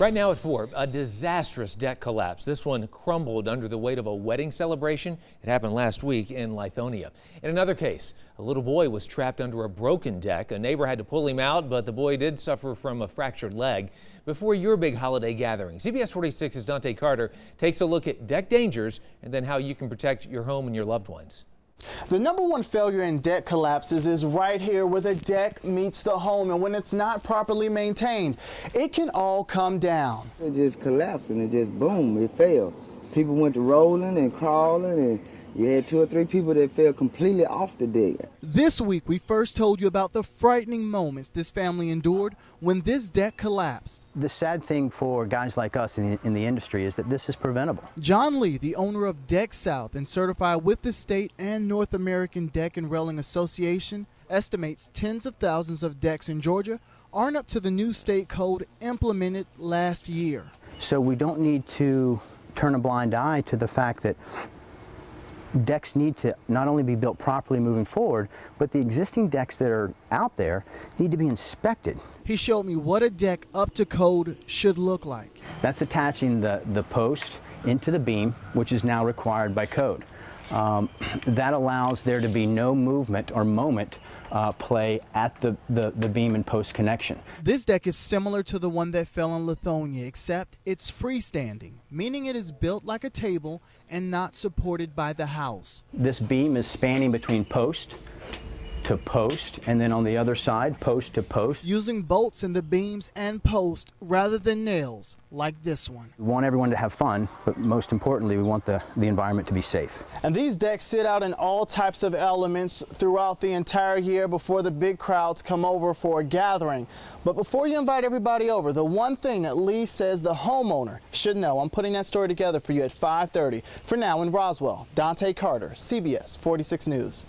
Right now at 4, a disastrous deck collapse. This one crumbled under the weight of a wedding celebration. It happened last week in Lithonia. In another case, a little boy was trapped under a broken deck. A neighbor had to pull him out, but the boy did suffer from a fractured leg. Before your big holiday gathering, CBS 46's Dontaye Carter takes a look at deck dangers and then how you can protect your home and your loved ones. The number one failure in deck collapses is right here where the deck meets the home, and when it's not properly maintained, it can all come down. It just collapsed and it just boom, it fell. People went to rolling and crawling, and you had 2 or 3 people that fell completely off the deck. This week we first told you about the frightening moments this family endured when this deck collapsed. The sad thing for guys like us in the industry is that this is preventable. John Lee, the owner of Deck South and certified with the state and North American Deck and Railing Association, estimates tens of thousands of decks in Georgia aren't up to the new state code implemented last year. So we don't need to turn a blind eye to the fact that decks need to not only be built properly moving forward, but the existing decks that are out there need to be inspected. He showed me what a deck up to code should look like. That's attaching the post into the beam, which is now required by code. That allows there to be no movement or moment play at the beam and post connection. This deck is similar to the one that fell in Lithonia, except it's freestanding, meaning it is built like a table and not supported by the house. This beam is spanning between post to post, and then on the other side, post to post. Using bolts in the beams and post rather than nails, like this one. We want everyone to have fun, but most importantly, we want the environment to be safe. And these decks sit out in all types of elements throughout the entire year before the big crowds come over for a gathering. But before you invite everybody over, the one thing that Lee says the homeowner should know, I'm putting that story together for you at 5:30. For now in Roswell, Dontaye Carter, CBS 46 News.